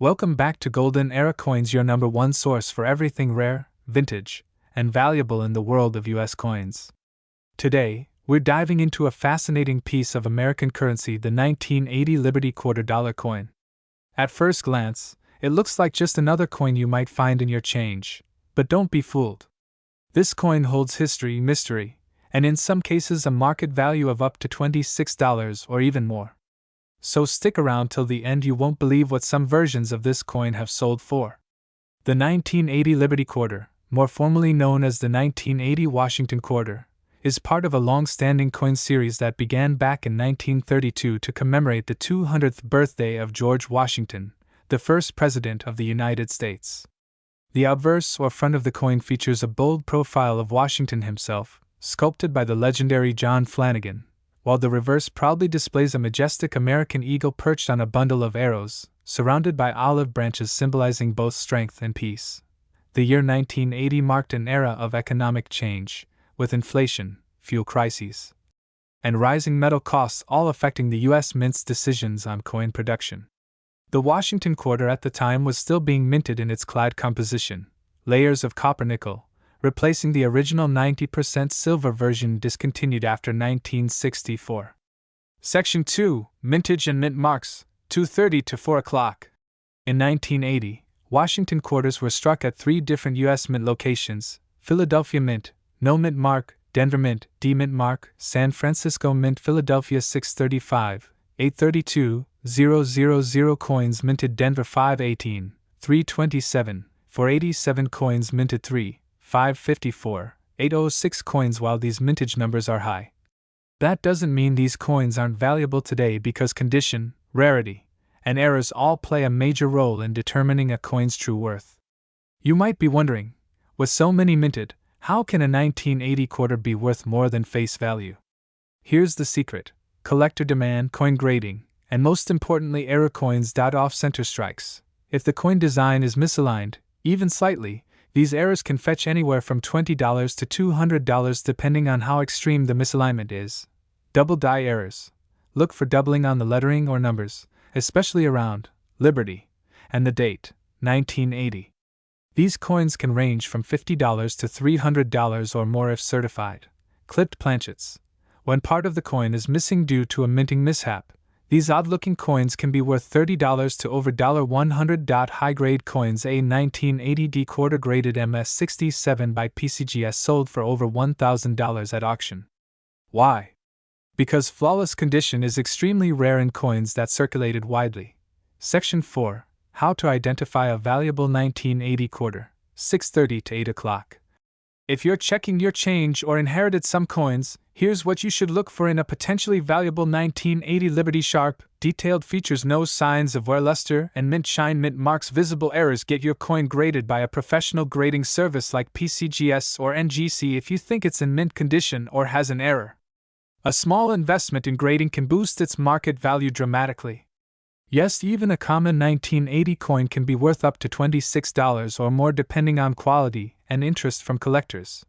Welcome back to Golden Era Coins, your number one source for everything rare, vintage, and valuable in the world of US coins. Today, we're diving into a fascinating piece of American currency, the 1980 Liberty $quarter coin. At first glance, it looks like just another coin you might find in your change, but don't be fooled. This coin holds history, mystery, and in some cases a market value of up to $26 or even more. So stick around till the end, you won't believe what some versions of this coin have sold for. The 1980 Liberty Quarter, more formally known as the 1980 Washington Quarter, is part of a long-standing coin series that began back in 1932 to commemorate the 200th birthday of George Washington, the first President of the United States. The obverse or front of the coin features a bold profile of Washington himself, sculpted by the legendary John Flanagan, while the reverse proudly displays a majestic American eagle perched on a bundle of arrows, surrounded by olive branches symbolizing both strength and peace. The year 1980 marked an era of economic change, with inflation, fuel crises, and rising metal costs all affecting the U.S. Mint's decisions on coin production. The Washington Quarter at the time was still being minted in its clad composition, layers of copper nickel, replacing the original 90% silver version discontinued after 1964. Section 2, Mintage and Mint Marks, 2:30 to 4 o'clock. In 1980, Washington quarters were struck at 3 different U.S. Mint locations: Philadelphia Mint, no mint mark; Denver Mint, D mint mark; San Francisco Mint. Philadelphia 635, 832, 000 coins minted. Denver 518, 327, 487 coins minted. 554, 806 coins. While these mintage numbers are high, that doesn't mean these coins aren't valuable today, because condition, rarity, and errors all play a major role in determining a coin's true worth. You might be wondering, with so many minted, how can a 1980 quarter be worth more than face value? Here's the secret: collector demand, coin grading, and most importantly error coins. Off-center strikes. If the coin design is misaligned, even slightly, these errors can fetch anywhere from $20 to $200 depending on how extreme the misalignment is. Double die errors. Look for doubling on the lettering or numbers, especially around Liberty and the date, 1980. These coins can range from $50 to $300 or more if certified. Clipped planchets. When part of the coin is missing due to a minting mishap, these odd-looking coins can be worth $30 to over $100. High-grade coins. A 1980D quarter graded MS67 by PCGS sold for over $1,000 at auction. Why? Because flawless condition is extremely rare in coins that circulated widely. Section 4, How to identify a valuable 1980 quarter, 6:30 to 8 o'clock. If you're checking your change or inherited some coins, here's what you should look for in a potentially valuable 1980 Liberty. Sharp, detailed features, no signs of wear, luster and mint shine, mint marks, visible errors. Get your coin graded by a professional grading service like PCGS or NGC if you think it's in mint condition or has an error. A small investment in grading can boost its market value dramatically. Yes, even a common 1980 coin can be worth up to $26 or more depending on quality and interest from collectors.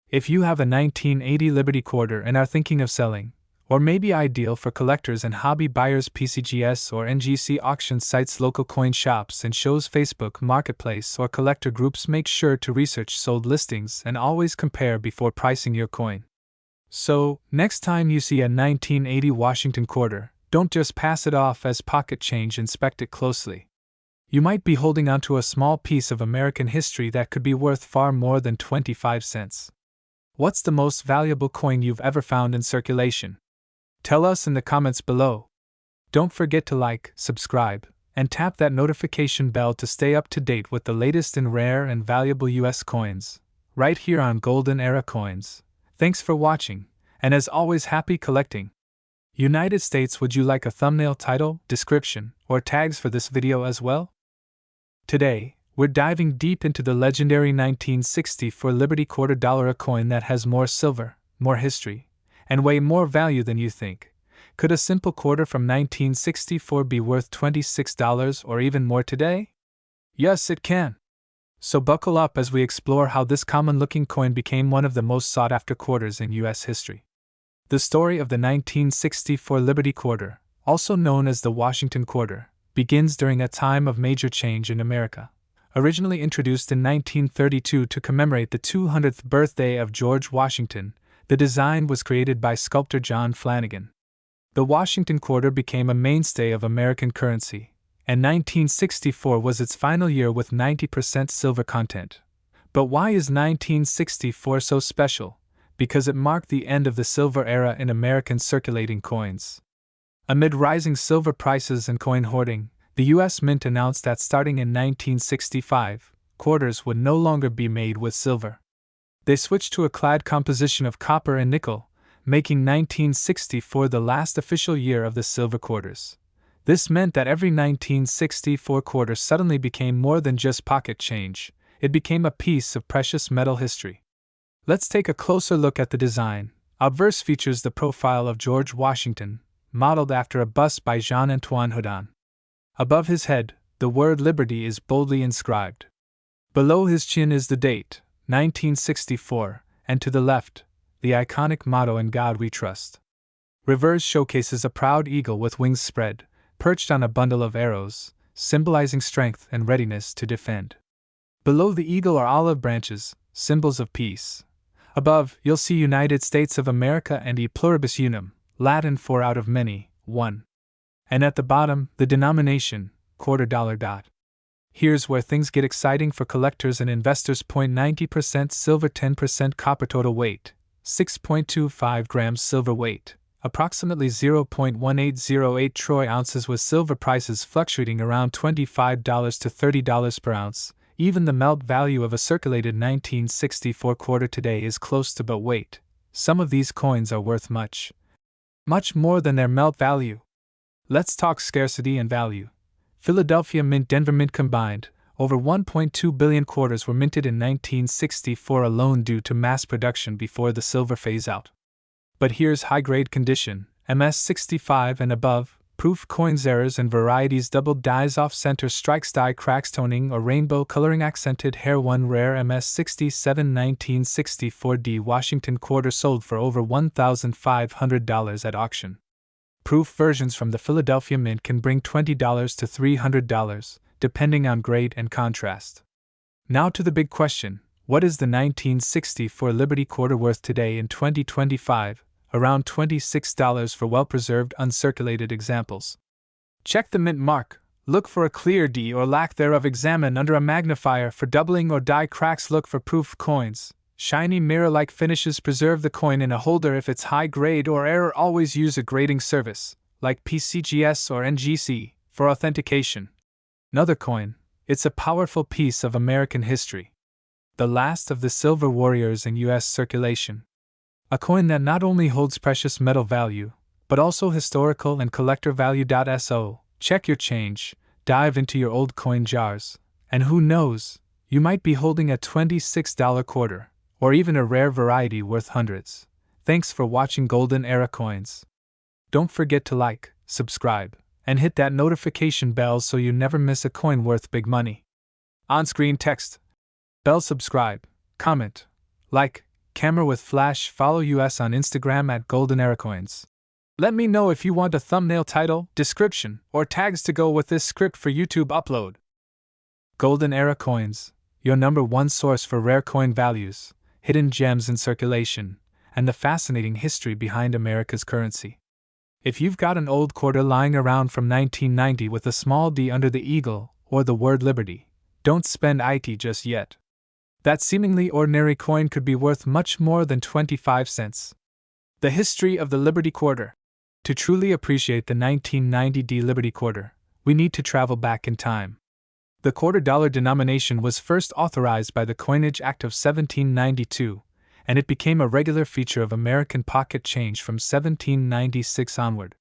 If you have a 1980 Liberty quarter and are thinking of selling, or maybe ideal for collectors and hobby buyers, PCGS or NGC auction sites, local coin shops and shows, Facebook Marketplace or collector groups, make sure to research sold listings and always compare before pricing your coin. So, next time you see a 1980 Washington quarter, don't just pass it off as pocket change, inspect it closely. You might be holding onto a small piece of American history that could be worth far more than 25 cents. What's the most valuable coin you've ever found in circulation? Tell us in the comments below. Don't forget to like, subscribe, and tap that notification bell to stay up to date with the latest in rare and valuable US coins, right here on Golden Era Coins. Thanks for watching, and as always, happy collecting. United States, would you like a thumbnail, title, description, or tags for this video as well? Today, we're diving deep into the legendary 1964 Liberty $quarter, a coin that has more silver, more history, and way more value than you think. Could a simple quarter from 1964 be worth $26 or even more today? Yes, it can. So buckle up as we explore how this common-looking coin became one of the most sought-after quarters in U.S. history. The story of the 1964 Liberty Quarter, also known as the Washington Quarter, begins during a time of major change in America. Originally introduced in 1932 to commemorate the 200th birthday of George Washington, the design was created by sculptor John Flanagan. The Washington quarter became a mainstay of American currency, and 1964 was its final year with 90% silver content. But why is 1964 so special? Because it marked the end of the silver era in American circulating coins. Amid rising silver prices and coin hoarding, the U.S. Mint announced that starting in 1965, quarters would no longer be made with silver. They switched to a clad composition of copper and nickel, making 1964 the last official year of the silver quarters. This meant that every 1964 quarter suddenly became more than just pocket change, it became a piece of precious metal history. Let's take a closer look at the design. Obverse features the profile of George Washington, modeled after a bust by Jean-Antoine Houdin. Above his head, the word Liberty is boldly inscribed. Below his chin is the date, 1964, and to the left, the iconic motto In God We Trust. Reverse showcases a proud eagle with wings spread, perched on a bundle of arrows, symbolizing strength and readiness to defend. Below the eagle are olive branches, symbols of peace. Above, you'll see United States of America and E pluribus unum, Latin for out of many, one. And at the bottom, the denomination, $quarter. Here's where things get exciting for collectors and investors. 90% silver, 10% copper. Total weight, 6.25 grams silver weight, approximately 0.1808 troy ounces, with silver prices fluctuating around $25 to $30 per ounce. Even the melt value of a circulated 1964 quarter today is close to but weight. Some of these coins are worth much more than their melt value. Let's talk scarcity and value. Philadelphia Mint, Denver Mint combined, over 1.2 billion quarters were minted in 1964 alone due to mass production before the silver phase-out. But here's high-grade condition, MS65 and above, proof coins, errors and varieties, double dies, off-center strikes, die cracks, toning or rainbow coloring, accented hair. One rare MS67 1964D Washington quarter sold for over $1,500 at auction. Proof versions from the Philadelphia Mint can bring $20 to $300, depending on grade and contrast. Now to the big question, what is the 1964 Liberty quarter worth today in 2025? Around $26 for well-preserved, uncirculated examples. Check the mint mark, look for a clear D or lack thereof, examine under a magnifier for doubling or die cracks, look for proof coins. Shiny mirror-like finishes, preserve the coin in a holder if it's high grade or error. Always use a grading service, like PCGS or NGC, for authentication. Another coin, it's a powerful piece of American history. The last of the silver warriors in U.S. circulation. A coin that not only holds precious metal value, but also historical and collector value. So, check your change, dive into your old coin jars, and who knows, you might be holding a $26 quarter, or even a rare variety worth hundreds. Thanks for watching Golden Era Coins. Don't forget to like, subscribe, and hit that notification bell so you never miss a coin worth big money. On-screen text. Bell, subscribe, comment, like, camera with flash. Follow us on Instagram at Golden Era Coins. Let me know if you want a thumbnail, title, description, or tags to go with this script for YouTube upload. Golden Era Coins, your #1 source for rare coin values, hidden gems in circulation, and the fascinating history behind America's currency. If you've got an old quarter lying around from 1990 with a small D under the eagle or the word Liberty, don't spend it just yet. That seemingly ordinary coin could be worth much more than 25 cents. The history of the Liberty Quarter. To truly appreciate the 1990 Liberty Quarter, we need to travel back in time. The $quarter denomination was first authorized by the Coinage Act of 1792, and it became a regular feature of American pocket change from 1796 onward.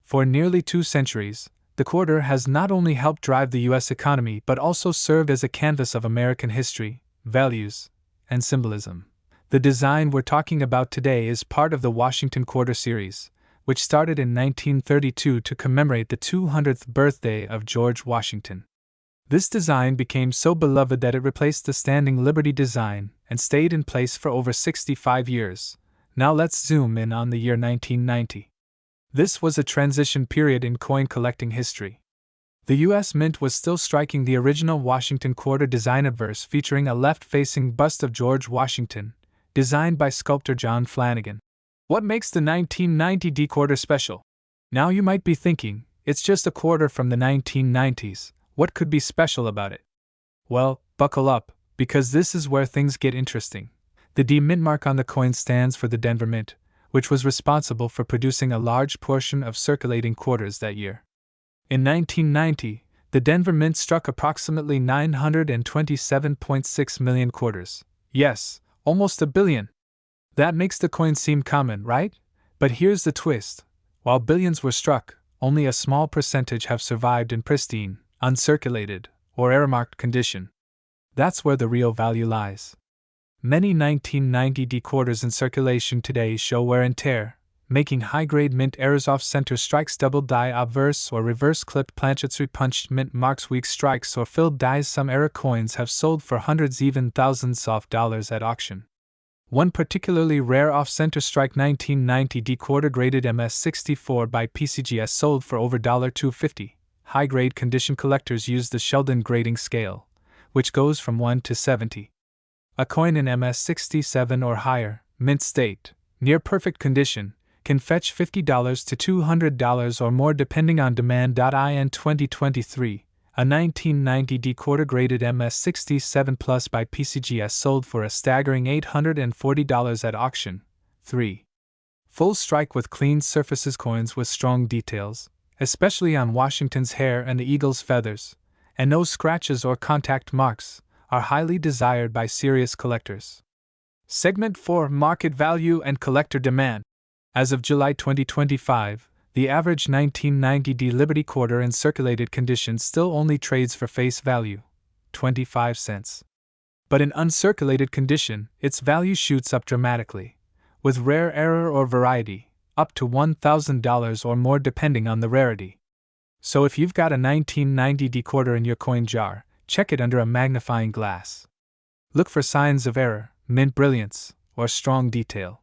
For nearly 2 centuries, the quarter has not only helped drive the U.S. economy but also served as a canvas of American history, values, and symbolism. The design we're talking about today is part of the Washington Quarter series, which started in 1932 to commemorate the 200th birthday of George Washington. This design became so beloved that it replaced the standing Liberty design and stayed in place for over 65 years. Now let's zoom in on the year 1990. This was a transition period in coin collecting history. The U.S. Mint was still striking the original Washington quarter design obverse featuring a left-facing bust of George Washington, designed by sculptor John Flanagan. What makes the 1990 D quarter special? Now you might be thinking, it's just a quarter from the 1990s, what could be special about it? Well, buckle up, because this is where things get interesting. The D Mint mark on the coin stands for the Denver Mint, which was responsible for producing a large portion of circulating quarters that year. In 1990, the Denver Mint struck approximately 927.6 million quarters. Yes, almost a billion. That makes the coin seem common, right? But here's the twist. While billions were struck, only a small percentage have survived in pristine, uncirculated, or error-marked condition. That's where the real value lies. Many 1990 D quarters in circulation today show wear and tear, making high-grade mint errors, off-center strikes, double die obverse or reverse-clipped planchets, repunched mint marks, weak strikes, or filled dies. Some error coins have sold for hundreds, even thousands of dollars at auction. One particularly rare off-center strike 1990 D quarter graded MS64 by PCGS sold for over $250. High-grade condition collectors use the Sheldon grading scale, which goes from 1 to 70. A coin in MS67 or higher, mint state, near perfect condition, can fetch $50 to $200 or more depending on demand. In 2023, a 1990 D quarter graded MS67 Plus by PCGS sold for a staggering $840 at auction. 3. Full strike with clean surfaces. Coins with strong details, especially on Washington's hair and the eagle's feathers, and no scratches or contact marks, are highly desired by serious collectors. Segment 4: Market Value and Collector Demand. As of July 2025, the average 1990 D Liberty quarter in circulated condition still only trades for face value, 25 cents. But in uncirculated condition, its value shoots up dramatically, with rare error or variety, up to $1,000 or more depending on the rarity. So if you've got a 1990 D quarter in your coin jar, check it under a magnifying glass. Look for signs of error, mint brilliance, or strong detail.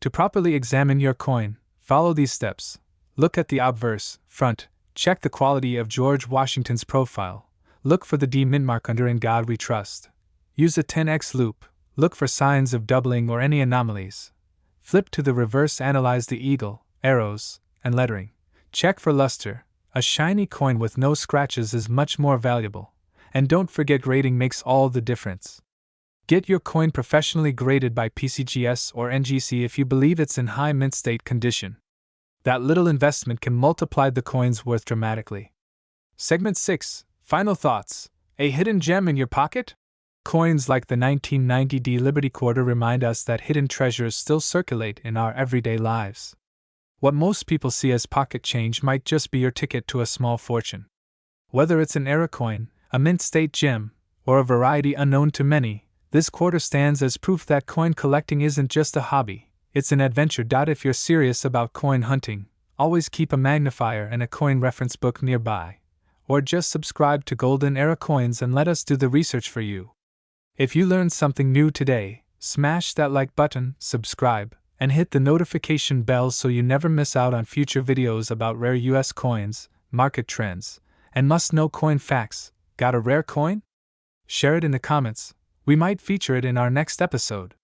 To properly examine your coin, follow these steps. Look at the obverse, front, check the quality of George Washington's profile, look for the D Mint mark under "In God We Trust." Use a 10x loop, look for signs of doubling or any anomalies. Flip to the reverse, analyze the eagle, arrows, and lettering. Check for luster. A shiny coin with no scratches is much more valuable. And don't forget, grading makes all the difference. Get your coin professionally graded by PCGS or NGC if you believe it's in high mint state condition. That little investment can multiply the coin's worth dramatically. Segment 6: Final Thoughts. A hidden gem in your pocket? Coins like the 1990 D Liberty quarter remind us that hidden treasures still circulate in our everyday lives. What most people see as pocket change might just be your ticket to a small fortune. Whether it's an error coin, a mint state gem, or a variety unknown to many, this quarter stands as proof that coin collecting isn't just a hobby, it's an adventure. If you're serious about coin hunting, always keep a magnifier and a coin reference book nearby. Or just subscribe to Golden Era Coins and let us do the research for you. If you learned something new today, smash that like button, subscribe, and hit the notification bell so you never miss out on future videos about rare US coins, market trends, and must-know coin facts. Got a rare coin? Share it in the comments. We might feature it in our next episode.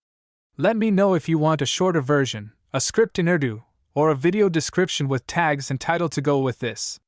Let me know if you want a shorter version, a script in Urdu, or a video description with tags and title to go with this.